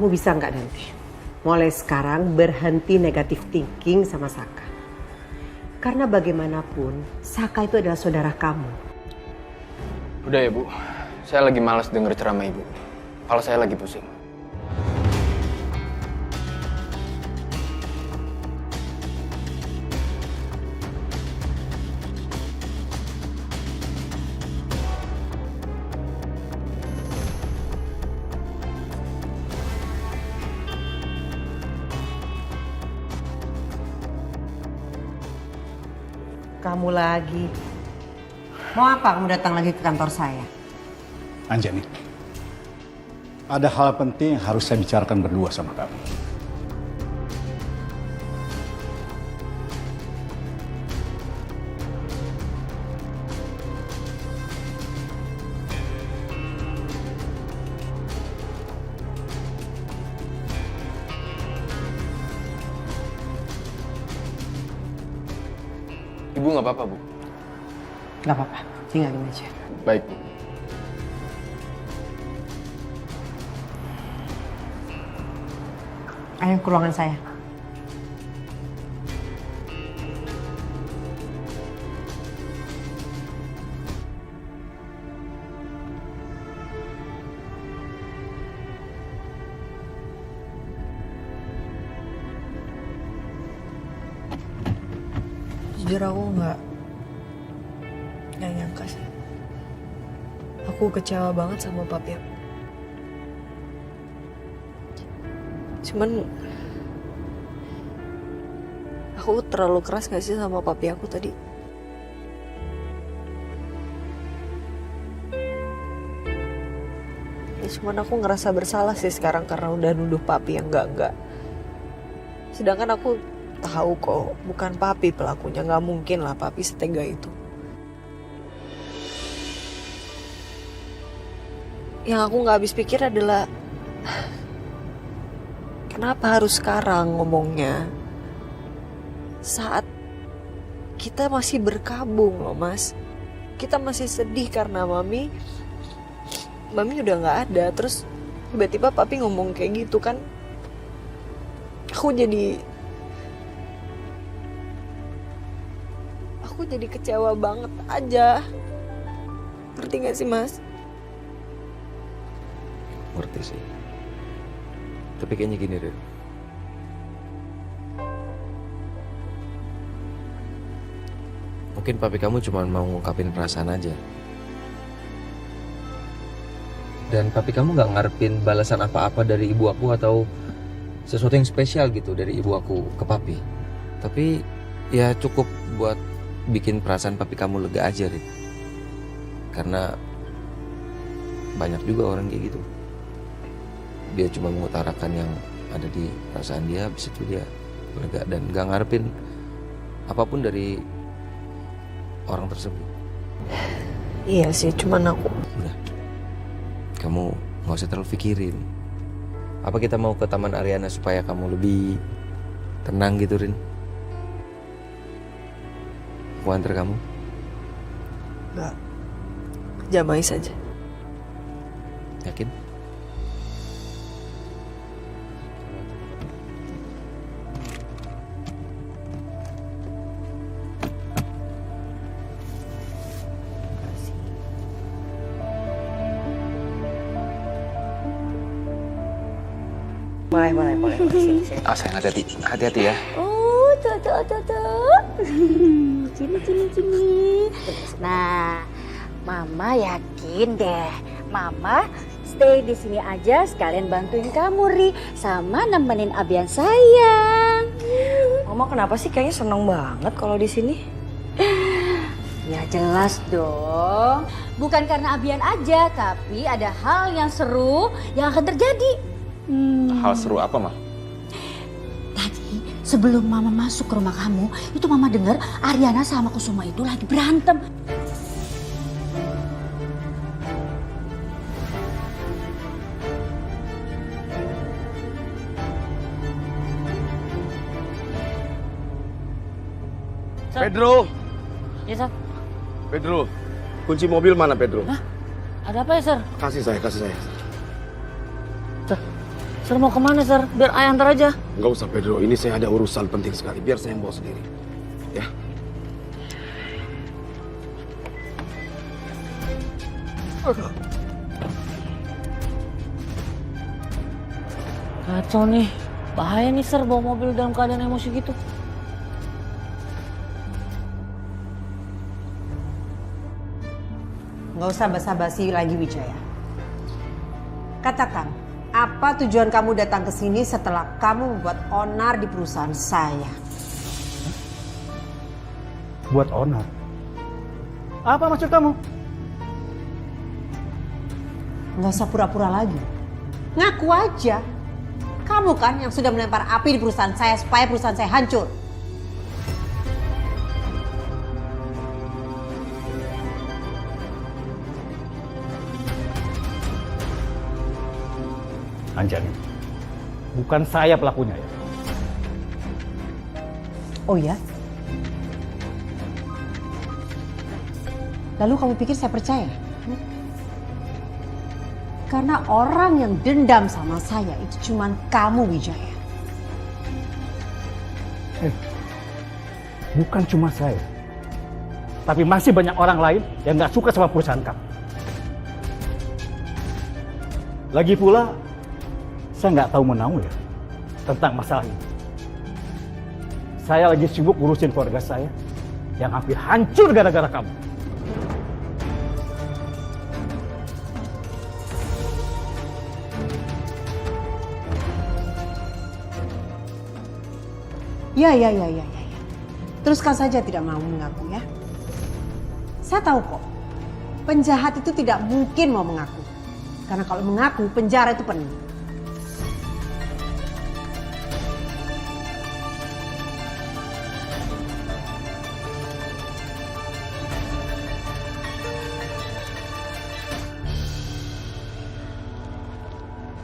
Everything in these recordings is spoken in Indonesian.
kamu bisa nggak nanti mulai sekarang berhenti negatif thinking sama Saka. Karena bagaimanapun Saka itu adalah saudara kamu. Udah ya Bu, saya lagi malas denger ceramah Ibu. Kepala saya lagi pusing. Kamu lagi. Mau apa kamu datang lagi ke kantor saya? Anjani, ada hal penting yang harus saya bicarakan berdua sama kamu. Ibu nggak apa-apa Bu? Gak apa-apa, tinggalin aja. Baik Bu. Ayo ke ruangan saya. Jujur aku nggak nyangka sih. Aku kecewa banget sama papi aku. Cuman aku terlalu keras gak sih sama papi aku tadi? Ya cuman aku ngerasa bersalah sih sekarang karena udah nuduh papi yang enggak. Sedangkan aku tahu kok bukan papi pelakunya, nggak mungkin lah papi setega itu. Yang aku nggak habis pikir adalah kenapa harus sekarang ngomongnya saat kita masih berkabung loh Mas. Kita masih sedih karena mami udah nggak ada, terus tiba-tiba papi ngomong kayak gitu kan. Aku jadi kecewa banget aja. Ngerti gak sih Mas? Ngerti sih. Tapi kayaknya gini deh. Mungkin papi kamu cuma mau ngungkapin perasaan aja. Dan papi kamu gak ngarepin balasan apa-apa dari ibu aku atau sesuatu yang spesial gitu dari ibu aku ke papi. Tapi ya cukup buat bikin perasaan papi kamu lega aja, Rit. Karena banyak juga orang kayak gitu. Dia cuma mengutarakan yang ada di perasaan dia, habis itu dia lega dan gak ngarepin apapun dari orang tersebut. Iya sih, cuman aku... Udah, kamu gak usah terlalu pikirin. Apa kita mau ke Taman Ariana supaya kamu lebih tenang gitu, Rin? Aku antar kamu. Gak, jamai saja. Yakin? Boleh. Sini. Ah, sayang, hati-hati ya. Oh, tuh. Sini. Nah, Mama yakin deh. Mama stay di sini aja sekalian bantuin kamu, Ri. Sama nemenin Abian sayang. Mama kenapa sih kayaknya seneng banget kalau di sini? Ya jelas dong. Bukan karena Abian aja, tapi ada hal yang seru yang akan terjadi. Hal seru apa, Ma? Tadi sebelum Mama masuk ke rumah kamu, itu Mama dengar Ariana sama Kusuma itu lagi berantem. Pedro, Ya, Sir. Pedro, kunci mobil mana Pedro? Ada apa ya, Sir? Kasih saya. Sir mau kemana, Sir? Biar ayah antar aja. Enggak usah Pedro, ini saya ada urusan penting sekali. Biar saya yang bawa sendiri. Ya. Kacau nih. Bahaya nih, Sir, bawa mobil dalam keadaan emosi gitu. Nggak usah basa-basi lagi Wijaya. Katakan, apa tujuan kamu datang ke sini setelah kamu membuat onar di perusahaan saya? Buat onar. Apa maksud kamu? Nggak usah pura-pura lagi. Ngaku aja. Kamu kan yang sudah melempar api di perusahaan saya supaya perusahaan saya hancur. Anjani, bukan saya pelakunya ya. Oh ya? Lalu kamu pikir saya percaya? Karena orang yang dendam sama saya itu cuman kamu, Wijaya. Bukan cuma saya. Tapi masih banyak orang lain yang nggak suka sama perusahaan kamu. Lagi pula, saya nggak tahu menau ya tentang masalah ini. Saya lagi sibuk ngurusin keluarga saya yang hampir hancur gara-gara kamu. Ya. Teruskan saja tidak mau mengaku ya. Saya tahu kok, penjahat itu tidak mungkin mau mengaku. Karena kalau mengaku, penjara itu penuh.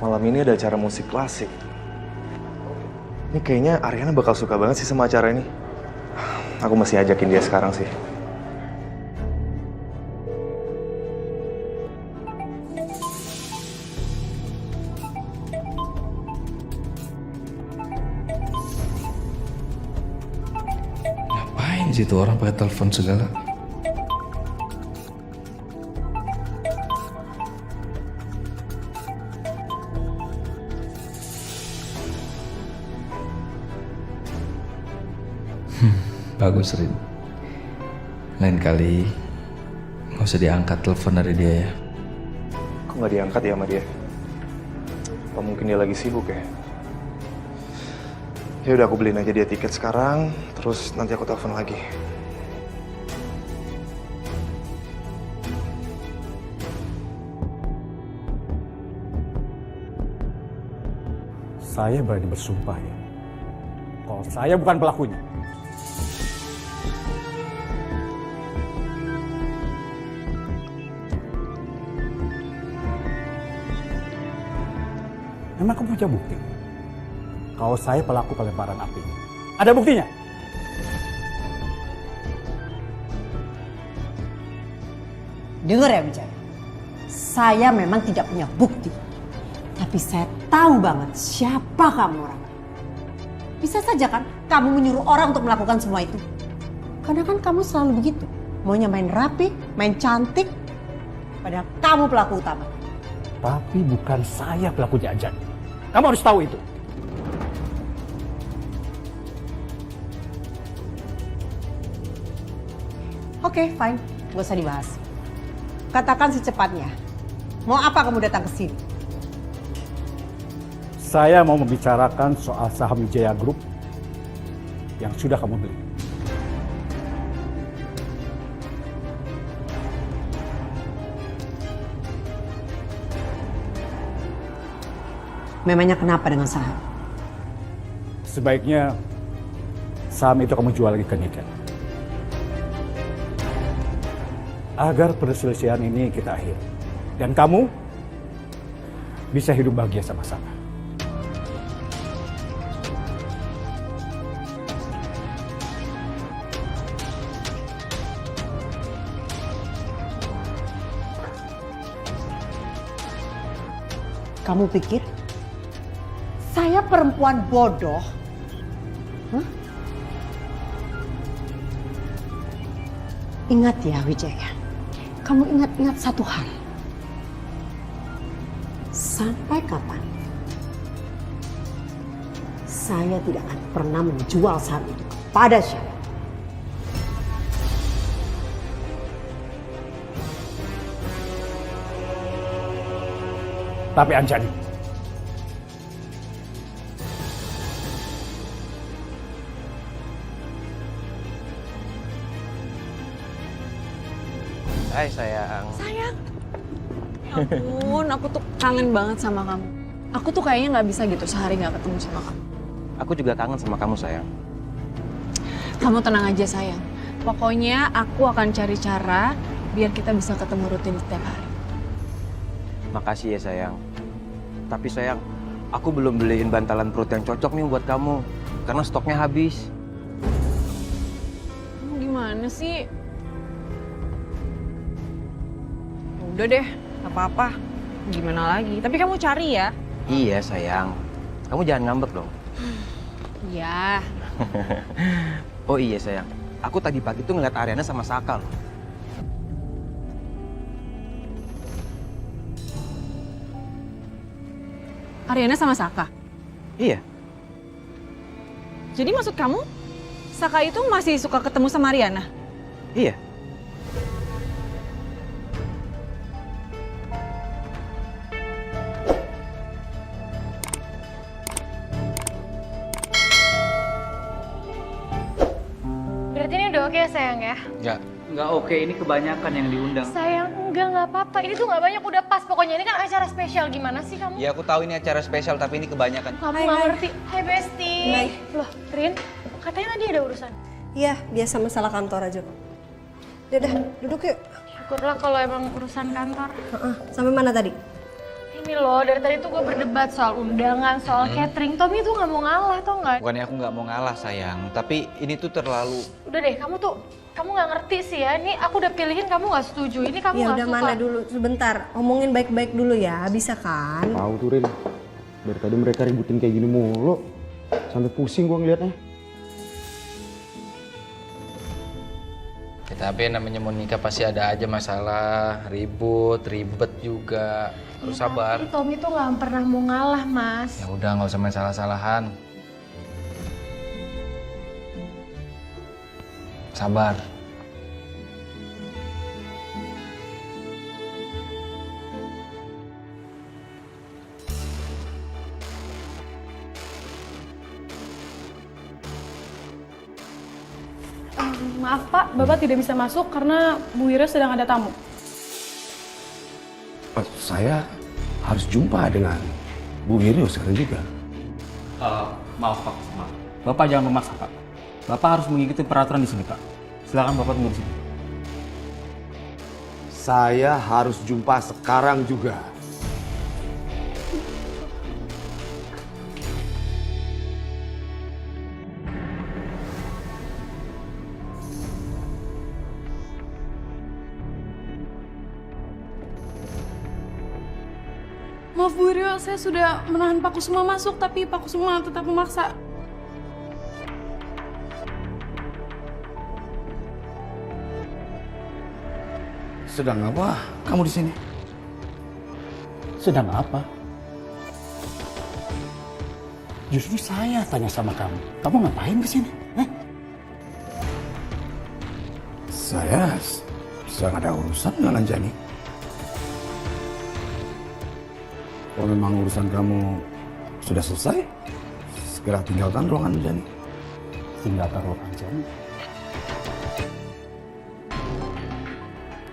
Malam ini ada acara musik klasik. Ini kayaknya Ariana bakal suka banget sih sama acara ini. Aku masih ajakin dia sekarang sih. Ngapain sih tuh orang pakai telepon segala? Bagus, Rin. Lain kali nggak usah diangkat telepon dari dia ya. Kok nggak diangkat ya sama dia? Apa mungkin dia lagi sibuk ya? Ya udah, aku beliin aja dia tiket sekarang, terus nanti aku telepon lagi. Saya berani bersumpah ya, kalau saya bukan pelakunya. Memang kamu punya bukti kalau saya pelaku pelemparan api? Ada buktinya? Dengar ya Wijaya, saya memang tidak punya bukti. Tapi saya tahu banget siapa kamu orang. Bisa saja kan kamu menyuruh orang untuk melakukan semua itu. Karena kan kamu selalu begitu. Maunya main rapi, main cantik. Padahal kamu pelaku utama. Tapi bukan saya pelakunya, Anjani. Kamu harus tahu itu. Oke, fine. Gak usah dibahas. Katakan secepatnya. Mau apa kamu datang ke sini? Saya mau membicarakan soal saham Wijaya Group yang sudah kamu beli. Memangnya kenapa dengan saham? Sebaiknya saham itu kamu jual lagi ke Niken. Agar perselisihan ini kita akhiri. Dan kamu bisa hidup bahagia sama-sama. Kamu pikir saya perempuan bodoh? Hah? Ingat ya Wijaya, kamu ingat-ingat satu hal. Sampai kapan saya tidak akan pernah menjual saham itu kepada siapa. Tapi Anjani, Hai sayang. Sayang. Ampun, aku tuh kangen banget sama kamu. Aku tuh kayaknya nggak bisa gitu sehari nggak ketemu sama kamu. Aku juga kangen sama kamu sayang. Kamu tenang aja sayang. Pokoknya aku akan cari cara biar kita bisa ketemu rutin setiap hari. Makasih ya sayang. Tapi sayang, aku belum beliin bantalan perut yang cocok nih buat kamu. Karena stoknya habis. Kamu gimana sih? Udah deh, gak apa-apa. Gimana lagi? Tapi kamu cari ya. Iya sayang. Kamu jangan ngambek dong. Iya. Oh iya sayang. Aku tadi pagi tuh ngeliat Ariana sama Saka loh. Ariana sama Saka? Iya. Jadi maksud kamu, Saka itu masih suka ketemu sama Ariana? Iya. Berarti ini udah oke ya sayang ya? Nggak oke, ini kebanyakan yang diundang. Sayang, nggak apa-apa. Ini tuh nggak banyak, udah pas. Pokoknya ini kan acara spesial. Gimana sih kamu? Ya aku tahu ini acara spesial tapi ini kebanyakan. Kamu nggak ngerti. Hai Besti. Loh, Rin, katanya tadi ada urusan. Iya, biasa masalah kantor aja kok. Udah, duduk yuk. Syukurlah kalau emang urusan kantor. Sampai mana tadi? Ini loh, dari tadi tuh gue berdebat soal undangan, soal catering. Tommy tuh nggak mau ngalah, tau nggak? Bukannya aku nggak mau ngalah sayang, tapi ini tuh terlalu. Udah deh, kamu nggak ngerti sih ya. Ini aku udah pilihin, kamu nggak setuju. Ini kamu nggak suka. Mana dulu, sebentar. Omongin baik-baik dulu ya, bisa kan? Tahu tuh Rin, dari tadi mereka ributin kayak gini mulu. Sampai pusing gua ngeliatnya. Ya, tapi namanya mau nikah pasti ada aja masalah, ribet juga. Harus sabar. Tapi Tommy tuh nggak pernah mau ngalah, Mas. Ya udah nggak usah main salah-salahan. Sabar. Maaf Pak, Bapak tidak bisa masuk karena Bu Wira sedang ada tamu. Saya harus jumpa dengan Bu Wirio sekarang juga. Maaf Pak, maaf. Bapak jangan memaksa Pak. Bapak harus mengikuti peraturan di sini Pak. Silakan Bapak tunggu di sini. Saya harus jumpa sekarang juga. Maaf Bu Wira, saya sudah menahan Pak Kusuma masuk, tapi Pak Kusuma tetap memaksa. Sedang apa kamu di sini? sedang apa? Justru saya tanya sama kamu. Kamu ngapain ke sini? Saya sedang ada urusan dengan Anjani. Kalau memang urusan kamu sudah selesai, segera tinggalkan ruangan Anjani. Tinggalkan ruangan Anjani?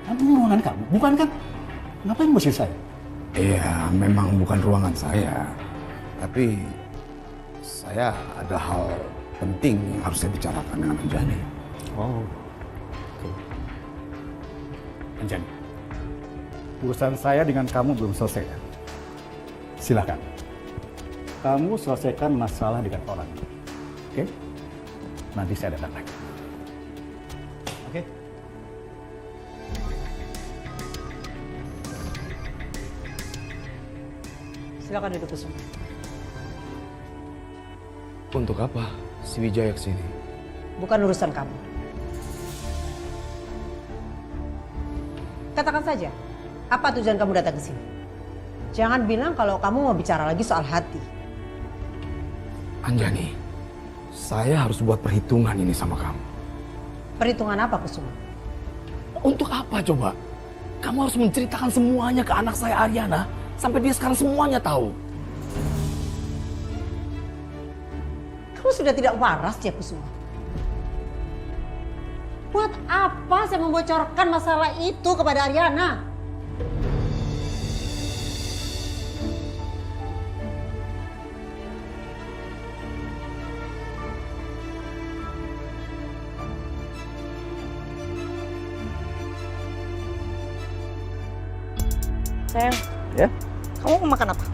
Kamu ruangan kamu, bukan kan? Ngapain mesti saya? Iya, memang bukan ruangan saya. Tapi saya ada hal penting yang harus saya bicarakan dengan Anjani. Oh, oke. Anjani, urusan saya dengan kamu belum selesai ya? Silakan. Kamu selesaikan masalah dengan orang. Oke? Nanti saya datang lagi. Oke? Silakan duduk Kusuma. Untuk apa si Wijaya kesini? Bukan urusan kamu. Katakan saja, apa tujuan kamu datang ke sini? Jangan bilang kalau kamu mau bicara lagi soal hati. Anjani, saya harus buat perhitungan ini sama kamu. Perhitungan apa, Kusuma? Untuk apa coba? Kamu harus menceritakan semuanya ke anak saya Aryana, sampai dia sekarang semuanya tahu. Kamu sudah tidak waras ya, Kusuma? Buat apa saya membocorkan masalah itu kepada Aryana? Sayang. Ya? Kamu mau makan apa?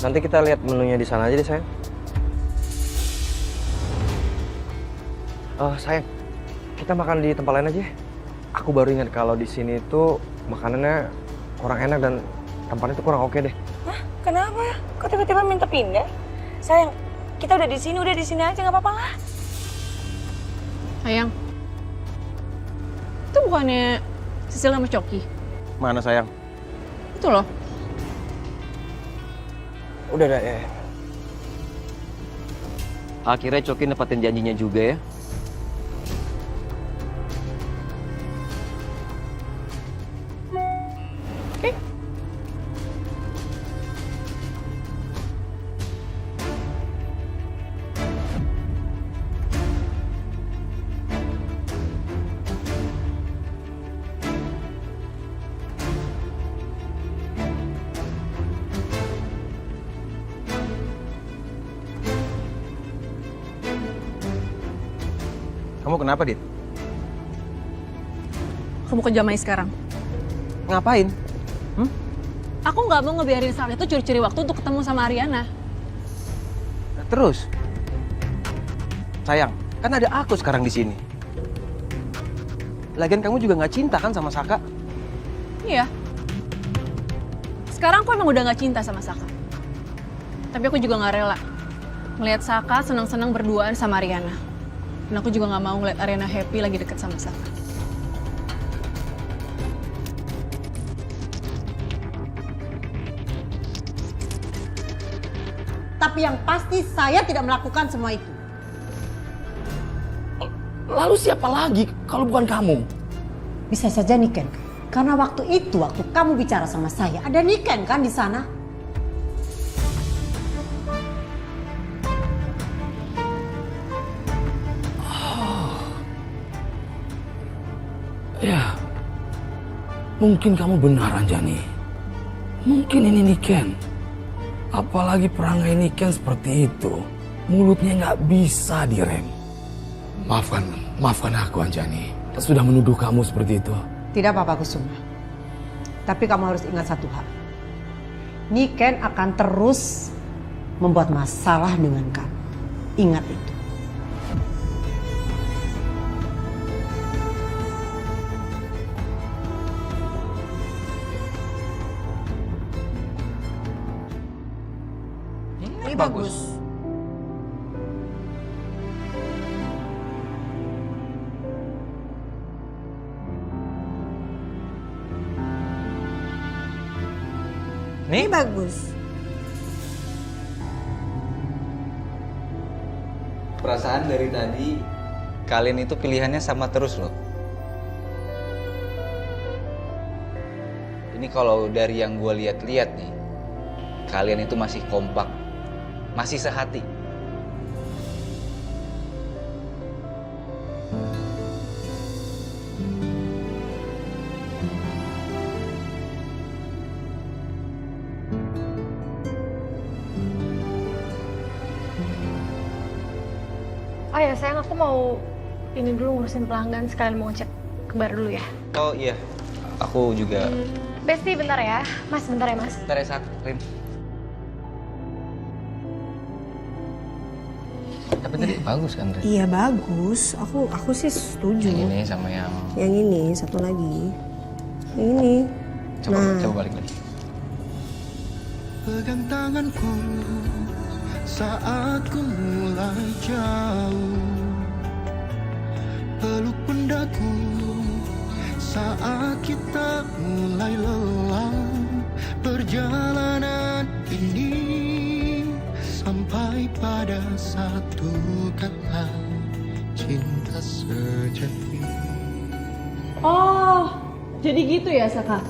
Nanti kita lihat menunya di sana aja deh, sayang. Sayang, kita makan di tempat lain aja ya. Aku baru ingat kalau di sini tuh makanannya kurang enak dan tempatnya tuh kurang oke deh. Hah? Kenapa? Kok tiba-tiba minta pindah? Sayang, kita udah di sini aja nggak apa-apa lah. Sayang, itu bukannya Sisil sama Coki? Mana sayang? Itu loh. Udah ya. Akhirnya Coki nepatin janjinya juga ya. Kamu kenapa, Dit? Kamu ke Jamai sekarang. Ngapain? Aku nggak mau ngebiarin Sal itu curi-curi waktu untuk ketemu sama Aryana. Terus? Sayang, kan ada aku sekarang di sini. Lagian kamu juga nggak cinta kan sama Saka? Iya. Sekarang aku emang udah nggak cinta sama Saka. Tapi aku juga nggak rela melihat Saka senang-senang berduaan sama Aryana. Dan aku juga nggak mau ngeliat Aryana happy lagi deket sama Saka. Tapi yang pasti saya tidak melakukan semua itu. Lalu siapa lagi kalau bukan kamu? Bisa saja Niken. Karena waktu itu, waktu kamu bicara sama saya, ada Niken kan di sana? Ya, mungkin kamu benar Anjani. Mungkin ini Niken. Apalagi perangai Niken seperti itu. Mulutnya nggak bisa direm. Maafkan aku Anjani. Sudah menuduh kamu seperti itu. Tidak apa-apa Kusuma. Tapi kamu harus ingat satu hal. Niken akan terus membuat masalah dengan kamu. Ingat itu. Ini bagus. Ini bagus. Perasaan dari tadi kalian itu pilihannya sama terus loh. Ini kalau dari yang gue lihat-lihat nih, kalian itu masih kompak, masih sehati. Oh ya sayang, aku mau ini dulu ngurusin pelanggan, sekalian mau ngecek kebar dulu ya. Oh iya, aku juga. Besti bentar ya, Mas bentar ya Mas. Bentar ya Sak, Rin. Tapi tadi bagus kan Rin? Iya bagus. Aku sih setuju. Yang ini sama yang... Yang ini satu lagi. Yang ini. Coba balik lagi. Pegang tanganku Saat ku mulai jauh, peluk pundaku. Saat kita mulai lelah, perjalanan ini sampai pada satu kata cinta sejati. Oh, jadi gitu ya Saka?